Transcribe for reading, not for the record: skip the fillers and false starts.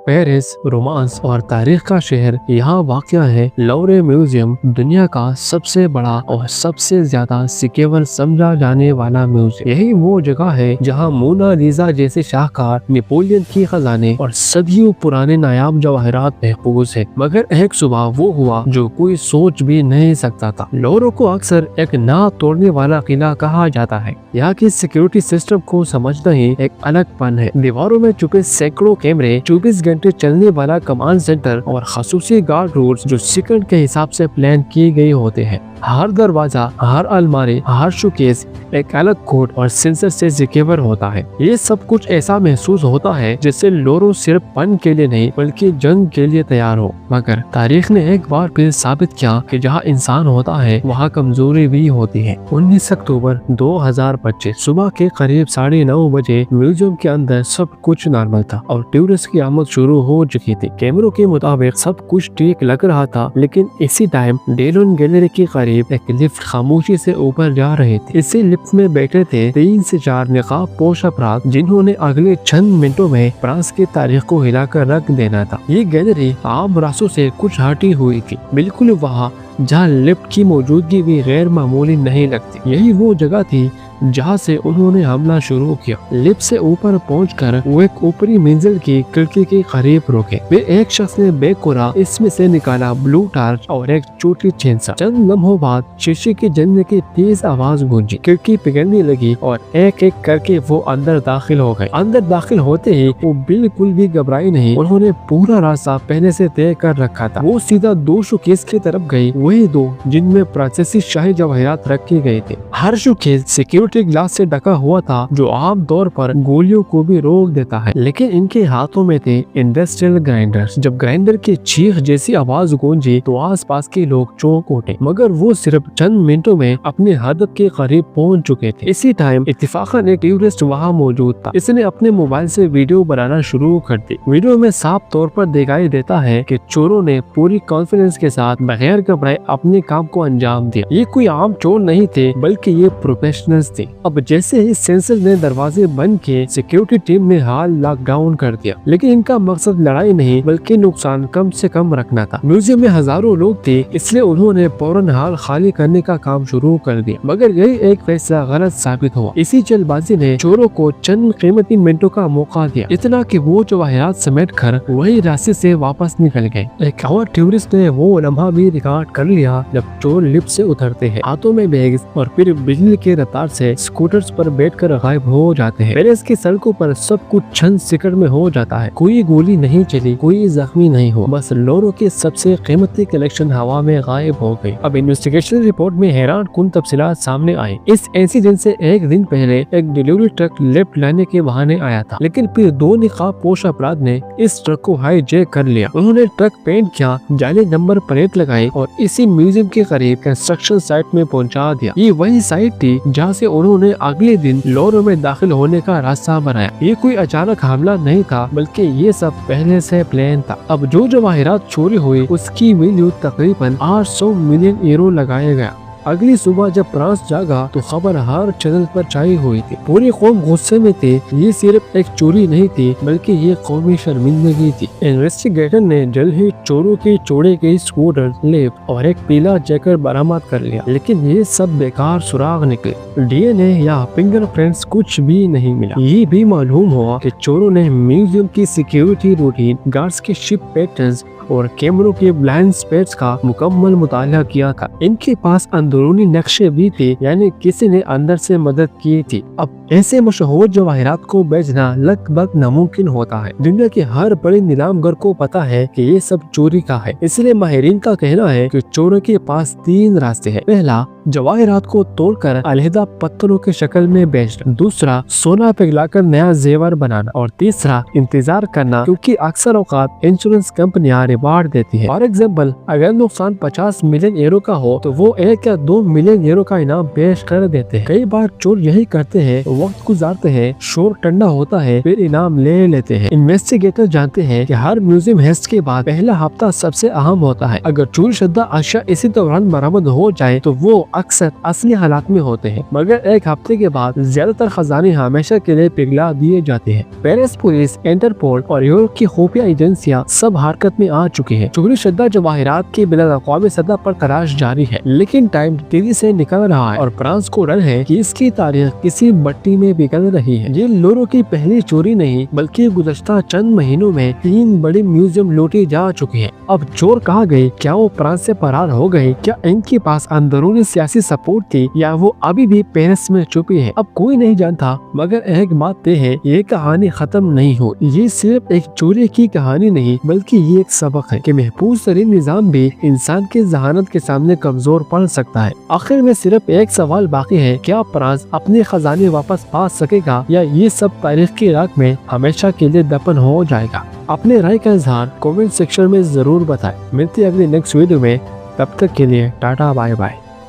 Paris romance और तारीख का शहर यहाँ वाक़ है। लौरे म्यूजियम दुनिया का सबसे बड़ा और सबसे ज्यादा सिक्योर समझा जाने वाला म्यूजियम। यही वो जगह है जहाँ मोना लिसा जैसे शाहकार, नेपोलियन की खजाने और सदियों पुराने नायाब जवाहरात महफूज है। मगर एक सुबह वो हुआ जो कोई सोच भी नहीं सकता था। लौरो को अक्सर एक ना तोड़ने वाला किला कहा जाता है। यहाँ की सिक्योरिटी सिस्टम को समझना ही एक अलग फन है। दीवारों में छुपे सैकड़ों कैमरे, 24 घंटे चलने वाला कमांड सेंटर और खसूसी गार्ड रूट्स जो सेकंड के हिसाब से प्लान किए गए होते हैं। हर दरवाजा, हर अलमारी, हर शोकेस एक अलग कोड और सेंसर से सिक्योर होता है। ये सब कुछ ऐसा महसूस होता है जैसे लौरो सिर्फ फन के लिए नहीं बल्कि जंग के लिए तैयार हो। मगर तारीख ने एक बार फिर साबित किया कि जहाँ इंसान होता है वहाँ कमजोरी भी होती है। 19 अक्टूबर 2025 सुबह के करीब 9:30 बजे म्यूजियम के अंदर सब कुछ नॉर्मल था और टूरिस्ट की आमद शुरू हो चुकी थी। कैमरों के मुताबिक सब कुछ ठीक लग रहा था, लेकिन इसी टाइम डेलोन गैलरी के करीब एक लिफ्ट खामोशी से ऊपर जा रहे थे। इसी लिफ्ट में बैठे थे 3 से 4 नकाब पोश अफराद जिन्होंने अगले चंद मिनटों में फ्रांस की तारीख को हिलाकर रख देना था। ये गैलरी आम रास्तों से कुछ हटी हुई थी, बिल्कुल वहाँ जहाँ लिफ्ट की मौजूदगी भी गैर मामूली नहीं लगती। यही वो जगह थी जहाँ से उन्होंने हमला शुरू किया। लिफ्ट से ऊपर पहुंचकर वो एक ऊपरी मंजिल की खिड़की के करीब रुके। फिर एक शख्स ने बैग खोला, इसमें से निकाला ब्लू टार्च और एक छोटी चेंसा। चंद लम्हों बाद शीशे के जलने की तेज आवाज गूंजी, खिड़की पिघलने लगी और एक एक करके वो अंदर दाखिल हो गए। अंदर दाखिल होते ही वो बिल्कुल भी घबराई नहीं। उन्होंने पूरा रास्ता पहले से तय कर रखा था। वो सीधा 2 शोकेस की तरफ गई, वही 2 जिनमें प्राचीन शाही जवाहरात रखे गए थे। हर शोकेस सिक्योरिटी ग्लास से ढका हुआ था जो आम तौर पर गोलियों को भी रोक देता है, लेकिन इनके हाथों में थे इंडस्ट्रियल ग्राइंडर्स। जब ग्राइंडर की चीख जैसी आवाज गूंजी तो आसपास के लोग चौंक उठे, मगर वो सिर्फ चंद मिनटों में अपने हदफ के करीब पहुंच चुके थे। इसी टाइम इत्तेफाकन एक टूरिस्ट वहाँ मौजूद था। इसने अपने मोबाइल से वीडियो बनाना शुरू कर दी। वीडियो में साफ तौर पर दिखाई देता है कि चोरों ने पूरी कॉन्फिडेंस के साथ बगैर घबराए अपने काम को अंजाम दिया। ये कोई आम चोर नहीं थे, बल्कि ये प्रोफेशनल्स थे। अब जैसे ही सेंसर ने दरवाजे बंद किए, सिक्योरिटी टीम ने हाल लॉकडाउन कर दिया। लेकिन इनका मकसद लड़ाई नहीं बल्कि नुकसान कम से कम रखना था। म्यूजियम में हजारों लोग थे, इसलिए उन्होंने फौरन हाल खाली करने का काम शुरू कर दिया। मगर यही एक फैसला गलत साबित हुआ। इसी जल्दबाजी ने चोरों को चंद कीमती मिनटों का मौका दिया, इतना कि वो जवाहरात समेट कर वही रास्ते से वापस निकल गए। एक और टूरिस्ट ने वो लम्हा भी रिकॉर्ड कर लिया जब चोर लिफ्ट से उतरते हैं, हाथों में बैग्स और फिर बिजली की रफ्तार से स्कूटर्स पर बैठकर गायब हो जाते हैं। पेरिस की सड़कों पर सब कुछ चंद सेकंड में हो जाता है। कोई गोली नहीं चली, कोई जख्मी नहीं हुआ, बस लौरो के सबसे कीमती कलेक्शन हवा में गायब हो गई। अब इन्वेस्टिगेशन रिपोर्ट में हैरान कुन तफसीलात सामने आए। इस इंसिडेंट से एक दिन पहले एक डिलीवरी ट्रक लिफ्ट लाने के बहाने आया था, लेकिन फिर 2 नकाब पोश अपराध ने इस ट्रक को हाईजैक कर लिया। उन्होंने ट्रक पेंट किया, जाली नंबर प्लेट लगाई और इसी म्यूजियम के करीब कंस्ट्रक्शन साइट में पहुंचा दिया। ये वही साइट थी जहाँ से उन्होंने अगले दिन लौरो में दाखिल होने का रास्ता बनाया। ये कोई अचानक हमला नहीं था, बल्कि ये सब पहले से प्लान था। अब जो जवाहरात चोरी हुई उसकी वैल्यू तकरीबन 800 मिलियन यूरो लगाया गया। अगली सुबह जब फ्रांस जागा तो खबर हर चैनल पर छाई हुई थी। पूरी कौम गुस्से में थी। ये सिर्फ एक चोरी नहीं थी बल्कि ये कौमी शर्मिंदगी थी। इन्वेस्टिगेटर ने जल्द ही चोरों के चोरे गए स्कूटर, लिफ्ट और एक पीला जैकेट बरामद कर लिया, लेकिन ये सब बेकार सुराग निकले। डीएनए या फिंगरप्रिंट्स कुछ भी नहीं मिला। ये भी मालूम हुआ कि चोरों ने म्यूजियम की सिक्योरिटी रूटीन, गार्ड्स के शिप पैटर्न्स और कैमरों के ब्लाइंड स्पॉट्स का मुकम्मल मुताला किया था। इनके पास अंदरूनी नक्शे भी थे, यानी किसी ने अंदर से मदद की थी। अब ऐसे मशहूर जवाहरात को बेचना लगभग नामुमकिन होता है। दुनिया के हर बड़े नीलामगर को पता है कि ये सब चोरी का है, इसलिए माहिरीन का कहना है कि चोरों के पास 3 रास्ते हैं। पहला, जवाहरात को तोड़कर अलहदा पत्थरों के शक्ल में बेचना। दूसरा, सोना पिघलाकर नया जेवर बनाना। और तीसरा, इंतजार करना, क्योंकि अक्सर औकात इंश्योरेंस कंपनियां रिवार्ड देती है। फॉर एग्जाम्पल, अगर नुकसान 50 मिलियन यूरो का हो तो वो 1 या 2 मिलियन यूरो का इनाम पेश कर देते हैं। कई बार चोर यही करते हैं, वक्त गुजारते हैं, शोर ठंडा होता है, फिर इनाम ले लेते हैं। इन्वेस्टिगेटर जानते हैं कि हर म्यूजियम हेस्ट के बाद पहला हफ्ता सबसे अहम होता है। अगर चोरी शुदा अशिया इसी दौरान बरामद हो जाए तो वो अक्सर असली हालात में होते हैं, मगर एक हफ्ते के बाद ज्यादातर खजाने हमेशा के लिए पिघला दिए जाते हैं। पेरिस पुलिस, इंटरपोल और यूरोप की खुफिया एजेंसियां सब हरकत में आ चुकी है। चोरी शुदा जवाहिरात की बिन-ए-क़वामी सतह पर तलाश जारी है, लेकिन टाइम तेजी से निकल रहा है और फ्रांस को डर है कि इसकी तारीख किसी मट्टी में पिघल रही है। ये लोरो की पहली चोरी नहीं, बल्कि गुज़श्ता चंद महीनों में 3 बड़ी म्यूजियम लूटी जा चुकी है। अब चोर कहाँ गए? क्या वो फ्रांस से फरार हो गए? क्या इनके पास अंदरूनी सियासी सपोर्ट थी, या वो अभी भी पेरिस में छुपी है? अब कोई नहीं जानता, मगर एक बात तय है, ये कहानी खत्म नहीं हो। ये सिर्फ एक चोरी की कहानी नहीं, बल्कि ये एक सबक है कि महफूज तरीन निजाम भी इंसान की जहानत के सामने कमजोर पड़ सकता है। आखिर में सिर्फ एक सवाल बाकी है, क्या फ्रांस अपने खजाने वापस पा सकेगा, या ये सब तारीख की राख में हमेशा के लिए दफन हो जाएगा? अपने राय का इजहार कमेंट सेक्शन में जरूर बताएं। मिलते हैं अगली नेक्स्ट वीडियो में, तब तक के लिए टाटा बाय बाय।